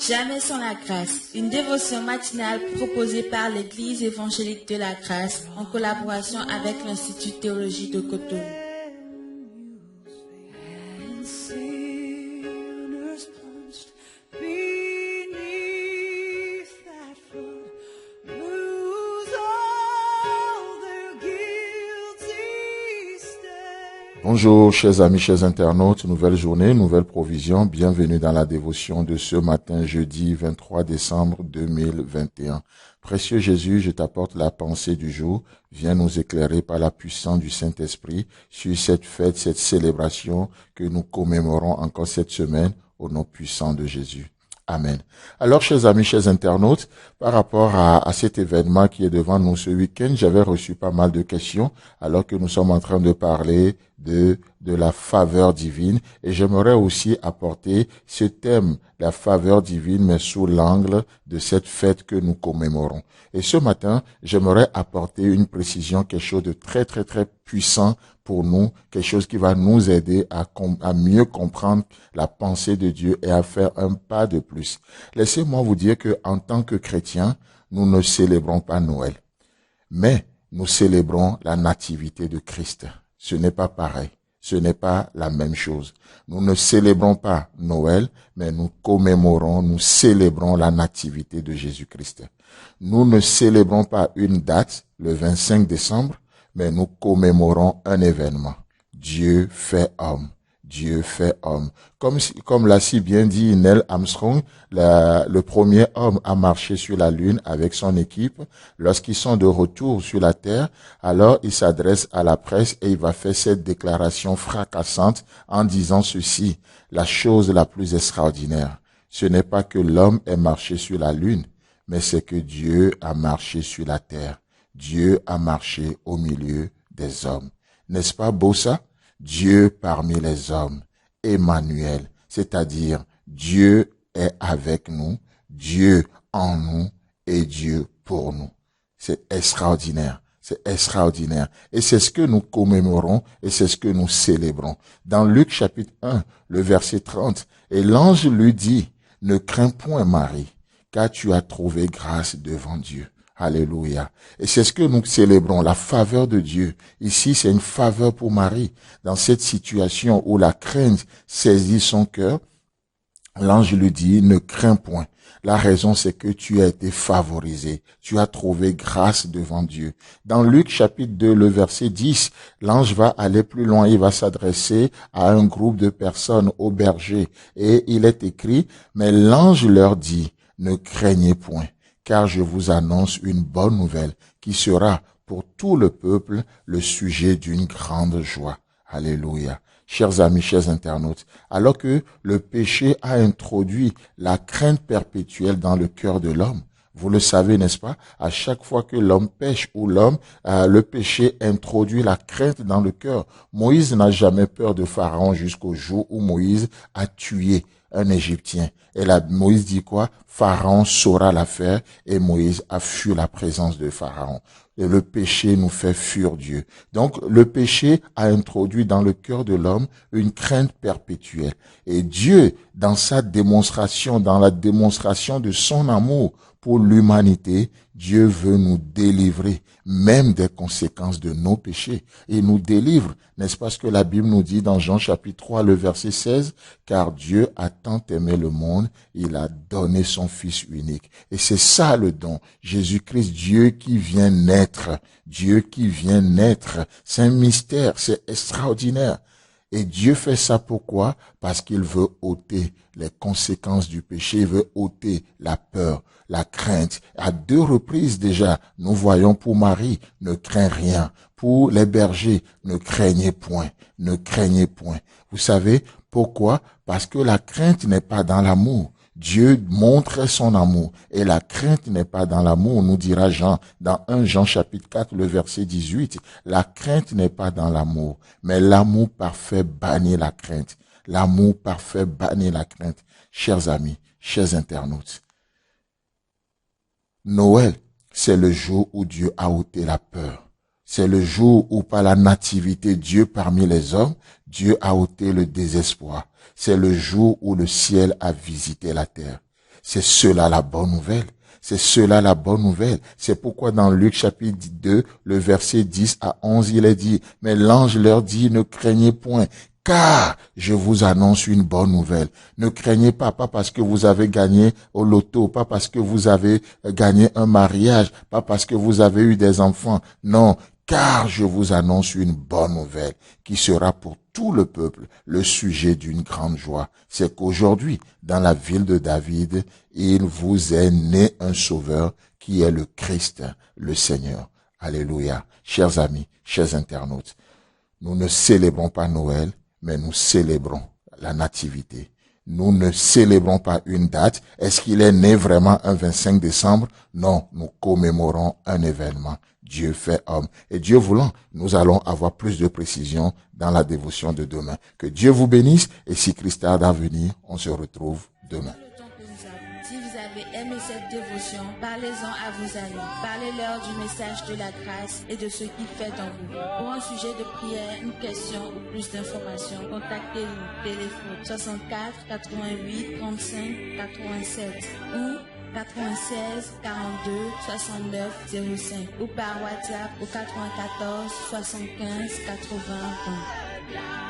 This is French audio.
Jamais sans la grâce, une dévotion matinale proposée par l'Église évangélique de la grâce en collaboration avec l'Institut de théologie de Cotonou. Bonjour chers amis, chers internautes, nouvelle journée, nouvelle provision, bienvenue dans la dévotion de ce matin jeudi 23 décembre 2021. Précieux Jésus, je t'apporte la pensée du jour, viens nous éclairer par la puissance du Saint-Esprit sur cette fête, cette célébration que nous commémorons encore cette semaine au nom puissant de Jésus. Amen. Alors, chers amis, chers internautes, par rapport à cet événement qui est devant nous ce week-end, j'avais reçu pas mal de questions alors que nous sommes en train de parler de la faveur divine, et j'aimerais aussi apporter ce thème, la faveur divine, mais sous l'angle de cette fête que nous commémorons. Et ce matin, j'aimerais apporter une précision, quelque chose de très, très, très puissant pour nous, quelque chose qui va nous aider à mieux comprendre la pensée de Dieu et à faire un pas de plus. Laissez-moi vous dire que en tant que chrétiens, nous ne célébrons pas Noël, mais nous célébrons la nativité de Christ. Ce n'est pas pareil. Ce n'est pas la même chose. Nous ne célébrons pas Noël, mais nous commémorons, nous célébrons la nativité de Jésus-Christ. Nous ne célébrons pas une date, le 25 décembre, mais nous commémorons un événement. Dieu fait homme. Dieu fait homme. Comme l'a si bien dit Neil Armstrong, le premier homme à marcher sur la Lune avec son équipe, lorsqu'ils sont de retour sur la Terre, alors il s'adresse à la presse et il va faire cette déclaration fracassante en disant ceci: la chose la plus extraordinaire, ce n'est pas que l'homme ait marché sur la Lune, mais c'est que Dieu a marché sur la Terre. Dieu a marché au milieu des hommes. N'est-ce pas beau ça? Dieu parmi les hommes, Emmanuel, c'est-à-dire Dieu est avec nous, Dieu en nous et Dieu pour nous. C'est extraordinaire, c'est extraordinaire. Et c'est ce que nous commémorons et c'est ce que nous célébrons. Dans Luc chapitre 1, le verset 30, et l'ange lui dit, ne crains point Marie, car tu as trouvé grâce devant Dieu. Alléluia. Et c'est ce que nous célébrons, la faveur de Dieu. Ici, c'est une faveur pour Marie. Dans cette situation où la crainte saisit son cœur, l'ange lui dit, ne crains point. La raison, c'est que tu as été favorisé. Tu as trouvé grâce devant Dieu. Dans Luc chapitre 2, le verset 10, l'ange va aller plus loin. Il va s'adresser à un groupe de personnes, aux bergers. Et il est écrit, mais l'ange leur dit, ne craignez point, car je vous annonce une bonne nouvelle qui sera pour tout le peuple le sujet d'une grande joie. Alléluia. Chers amis, chers internautes, alors que le péché a introduit la crainte perpétuelle dans le cœur de l'homme, vous le savez, n'est-ce pas? À chaque fois que l'homme pêche ou le péché introduit la crainte dans le cœur. Moïse n'a jamais peur de Pharaon jusqu'au jour où Moïse a tué un Égyptien. Et là, Moïse dit quoi? Pharaon saura l'affaire, et Moïse a fui la présence de Pharaon. Et le péché nous fait fuir Dieu. Donc, le péché a introduit dans le cœur de l'homme une crainte perpétuelle. Et Dieu, dans sa démonstration, dans la démonstration de son amour pour l'humanité, Dieu veut nous délivrer, même des conséquences de nos péchés. Et nous délivre, n'est-ce pas ce que la Bible nous dit dans Jean chapitre 3, le verset 16? Car Dieu a tant aimé le monde, il a donné son Fils unique. Et c'est ça le don. Jésus-Christ, Dieu qui vient naître. Dieu qui vient naître. C'est un mystère, c'est extraordinaire. Et Dieu fait ça pourquoi? Parce qu'il veut ôter les conséquences du péché, il veut ôter la peur, la crainte. À 2 reprises déjà, nous voyons pour Marie, ne crains rien. Pour les bergers, ne craignez point, ne craignez point. Vous savez pourquoi? Parce que la crainte n'est pas dans l'amour. Dieu montre son amour et la crainte n'est pas dans l'amour, nous dira Jean, dans 1 Jean chapitre 4, le verset 18. La crainte n'est pas dans l'amour, mais l'amour parfait bannit la crainte. L'amour parfait bannit la crainte. Chers amis, chers internautes, Noël, c'est le jour où Dieu a ôté la peur. C'est le jour où par la nativité Dieu parmi les hommes, Dieu a ôté le désespoir. C'est le jour où le ciel a visité la terre. C'est cela la bonne nouvelle. C'est cela la bonne nouvelle. C'est pourquoi dans Luc chapitre 2, le verset 10 à 11, il est dit, « Mais l'ange leur dit, ne craignez point, car je vous annonce une bonne nouvelle. Ne craignez pas parce que vous avez gagné au loto, pas parce que vous avez gagné un mariage, pas parce que vous avez eu des enfants. Non, car je vous annonce une bonne nouvelle qui sera pour tout le peuple le sujet d'une grande joie. C'est qu'aujourd'hui, dans la ville de David, il vous est né un sauveur qui est le Christ, le Seigneur. Alléluia. Chers amis, chers internautes, nous ne célébrons pas Noël, mais nous célébrons la nativité. Nous ne célébrons pas une date. Est-ce qu'il est né vraiment un 25 décembre? Non, nous commémorons un événement. Dieu fait homme. Et Dieu voulant, nous allons avoir plus de précisions dans la dévotion de demain. Que Dieu vous bénisse et si Christ tarde à venir, on se retrouve demain. Si vous avez aimé cette dévotion, parlez-en à vos amis. Parlez-leur du message de la grâce et de ce qu'il fait en vous. Pour un sujet de prière, une question ou plus d'informations, contactez-nous. Téléphone 64 88 35 87 ou 96 42 69 05 ou par WhatsApp au 94 75 80 20.